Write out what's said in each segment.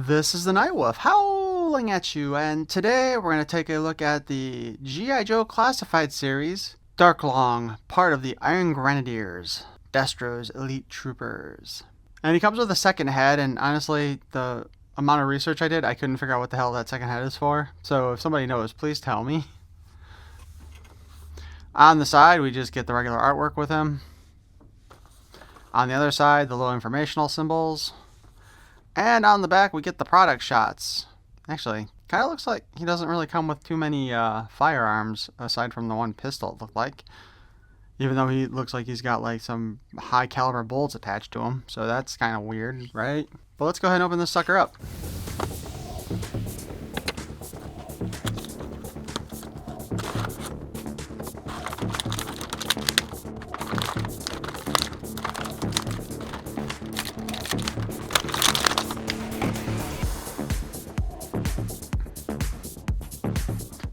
This is the Night Wolf howling at you, and today we're going to take a look at the G.I. Joe Classified series, Darklon, part of the Iron Grenadiers, Destro's elite troopers. And he comes with a second head, and honestly, the amount of research I did, I couldn't figure out what the hell that second head is for. So if somebody knows, please tell me. On the side, we just get the regular artwork with him. On the other side, the little informational symbols. And on the back, we get the product shots. Actually, kind of looks like he doesn't really come with too many firearms, aside from the one pistol, it looked like. Even though he looks like he's got like some high caliber bullets attached to him. So that's kind of weird, right? But let's go ahead and open this sucker up.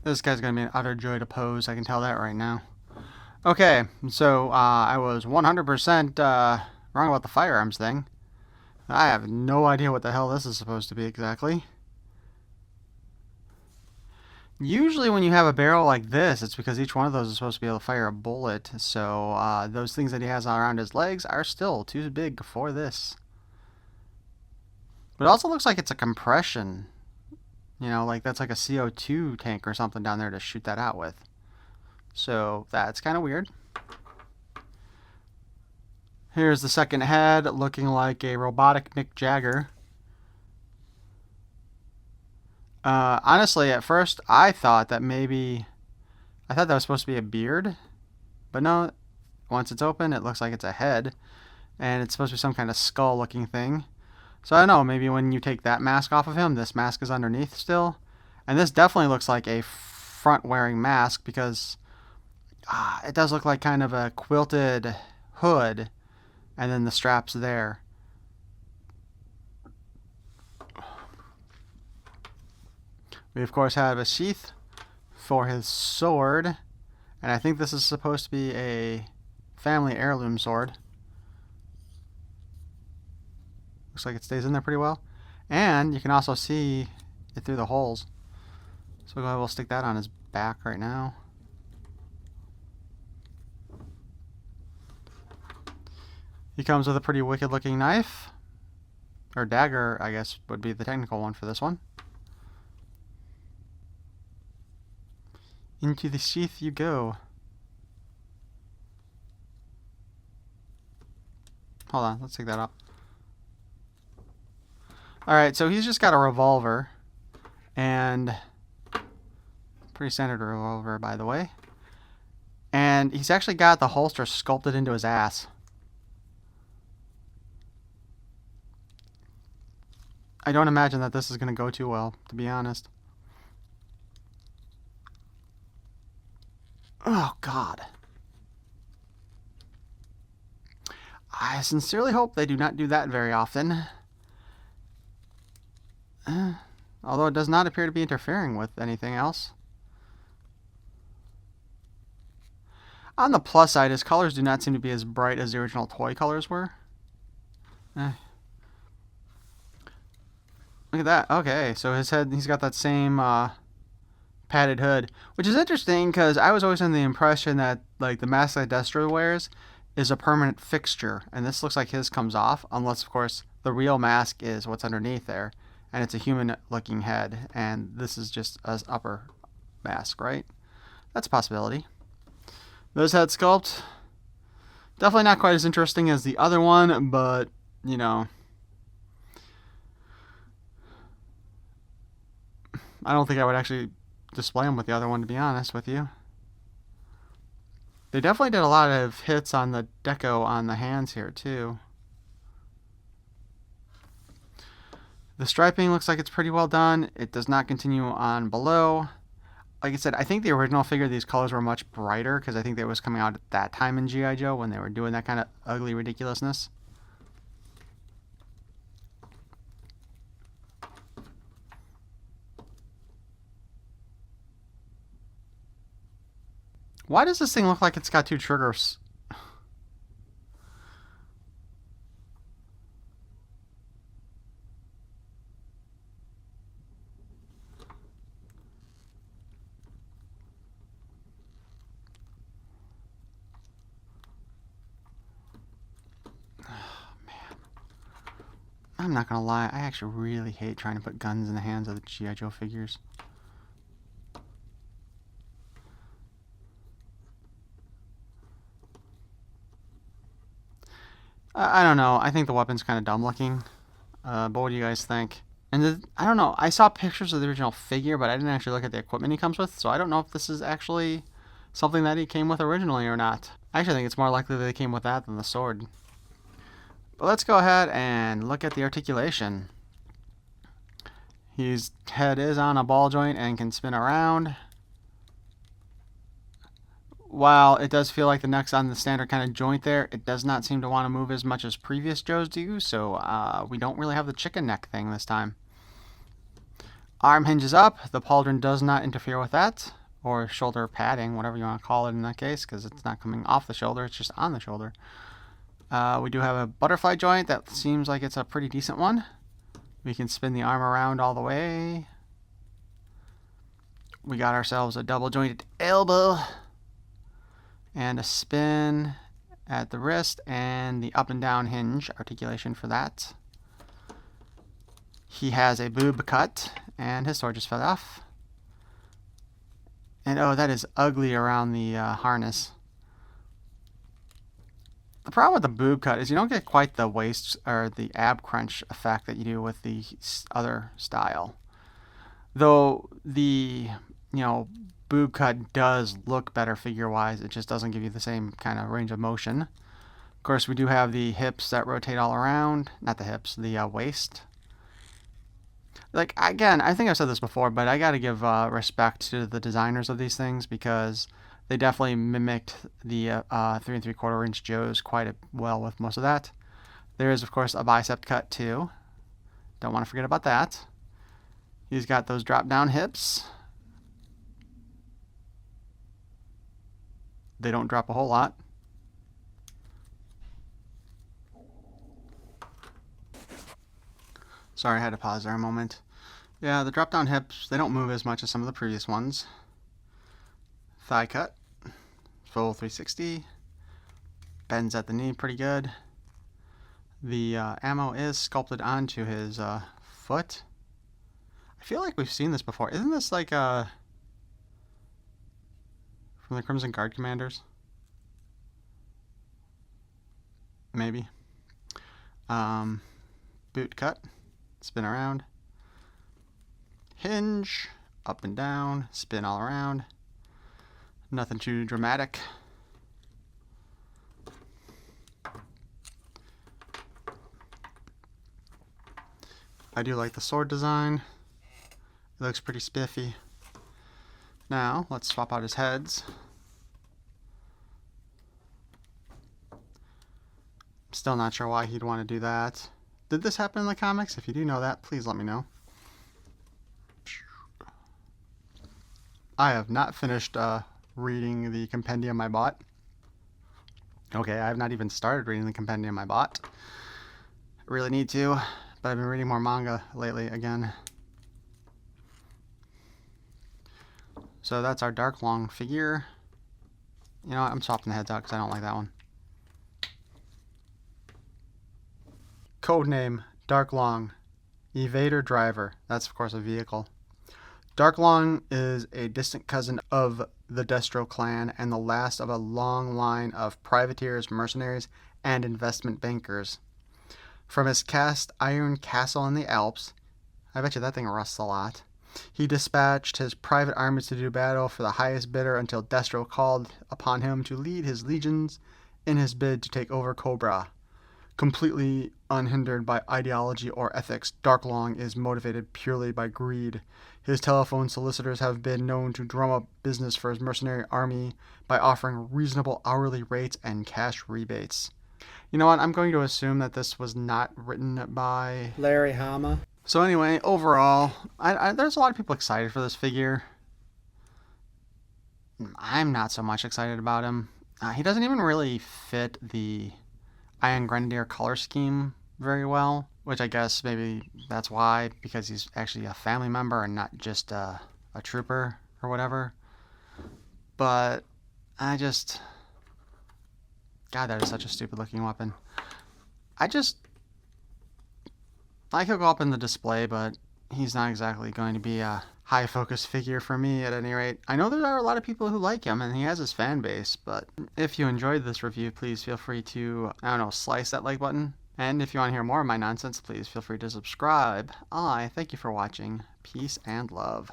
This guy's going to be an utter joy to pose, I can tell that right now. Okay, so I was 100% wrong about the firearms thing. I have no idea what the hell this is supposed to be exactly. Usually when you have a barrel like this, it's because each one of those is supposed to be able to fire a bullet. So those things that he has around his legs are still too big for this. But it also looks like it's a compression. You know, like that's like a CO2 tank or something down there to shoot that out with. So that's kind of weird. Here's the second head, looking like a robotic Mick Jagger. Honestly, at first I thought that was supposed to be a beard. But no, once it's open, it looks like it's a head. And it's supposed to be some kind of skull looking thing. So I don't know, maybe when you take that mask off of him, this mask is underneath still. And this definitely looks like a front-wearing mask because it does look like kind of a quilted hood and then the straps there. We, of course, have a sheath for his sword. And I think this is supposed to be a family heirloom sword. Looks like it stays in there pretty well. And you can also see it through the holes. So we'll stick that on his back right now. He comes with a pretty wicked looking knife. Or dagger, I guess, would be the technical one for this one. Into the sheath you go. Hold on, let's take that off. Alright, so he's just got a revolver, and pretty standard revolver, by the way. And he's actually got the holster sculpted into his ass. I don't imagine that this is going to go too well, to be honest. Oh, God. I sincerely hope they do not do that very often. Although it does not appear to be interfering with anything else. On the plus side, his colors do not seem to be as bright as the original toy colors were. Look at that. Okay, so his head, he's got that same padded hood. Which is interesting because I was always under the impression that like the mask that Destro wears is a permanent fixture. And this looks like his comes off. Unless, of course, the real mask is what's underneath there. And it's a human-looking head, and this is just an upper mask, right? That's a possibility. This head sculpt, definitely not quite as interesting as the other one, but, you know, I don't think I would actually display them with the other one, to be honest with you. They definitely did a lot of hits on the deco on the hands here, too. The striping looks like it's pretty well done. It does not continue on below. Like I said, I think the original figure, these colors were much brighter because I think they was coming out at that time in G.I. Joe when they were doing that kind of ugly ridiculousness. Why does this thing look like it's got two triggers? I'm not gonna lie, I actually really hate trying to put guns in the hands of the G.I. Joe figures. I don't know. I think the weapon's kind of dumb looking. But what do you guys think? And I don't know. I saw pictures of the original figure, but I didn't actually look at the equipment he comes with, so I don't know if this is actually something that he came with originally or not. I actually think it's more likely that they came with that than the sword. But let's go ahead and look at the articulation. His head is on a ball joint and can spin around. While it does feel like the neck's on the standard kind of joint there, it does not seem to want to move as much as previous Joes do, so we don't really have the chicken neck thing this time. Arm hinges up. The pauldron does not interfere with that, or shoulder padding, whatever you want to call it in that case, because it's not coming off the shoulder, it's just on the shoulder. We do have a butterfly joint that seems like it's a pretty decent one. We can spin the arm around all the way. We got ourselves a double jointed elbow. And a spin at the wrist, and the up and down hinge articulation for that. He has a boob cut, and his sword just fell off. And oh, that is ugly around the harness. The problem with the boob cut is you don't get quite the waist or the ab crunch effect that you do with the other style. Though the, boob cut does look better figure-wise. It just doesn't give you the same kind of range of motion. Of course, we do have the hips that rotate all around. Not the hips, the waist. Like, again, I think I've said this before, but I got to give respect to the designers of these things because they definitely mimicked the 3 3/4 inch Joes quite well with most of that. There is, of course, a bicep cut, too. Don't want to forget about that. He's got those drop-down hips. They don't drop a whole lot. Sorry, I had to pause there a moment. Yeah, the drop-down hips, they don't move as much as some of the previous ones. Thigh cut. Full 360. Bends at the knee pretty good. The ammo is sculpted onto his foot. I feel like we've seen this before. Isn't this like from the Crimson Guard Commanders? Maybe. Boot cut. Spin around. Hinge. Up and down. Spin all around. Nothing too dramatic. I do like the sword design. It looks pretty spiffy. Now, let's swap out his heads. Still not sure why he'd want to do that. Did this happen in the comics? If you do know that, please let me know. I have not finished reading the compendium I bought. Okay, I have not even started reading the compendium I bought. I really need to, but I've been reading more manga lately again. So that's our Darklon figure. You know what? I'm swapping the heads out because I don't like that one. Codename Darklon. Evader Driver. That's, of course, a vehicle. Darklon is a distant cousin of the Destro clan and the last of a long line of privateers, mercenaries, and investment bankers. From his cast iron castle in the Alps, I bet you that thing rusts a lot, he dispatched his private armies to do battle for the highest bidder until Destro called upon him to lead his legions in his bid to take over Cobra. Completely unhindered by ideology or ethics, Darklon is motivated purely by greed. His telephone solicitors have been known to drum up business for his mercenary army by offering reasonable hourly rates and cash rebates. You know what? I'm going to assume that this was not written by Larry Hama. So anyway, overall, there's a lot of people excited for this figure. I'm not so much excited about him. He doesn't even really fit the Iron Grenadier color scheme very well, which I guess maybe that's why, because he's actually a family member and not just a trooper or whatever. But God, that is such a stupid looking weapon. Like, he'll go up in the display, but he's not exactly going to be a high focus figure for me at any rate. I know there are a lot of people who like him and he has his fan base, but if you enjoyed this review, please feel free to, I don't know, slice that like button. And if you want to hear more of my nonsense, please feel free to subscribe. I thank you for watching. Peace and love.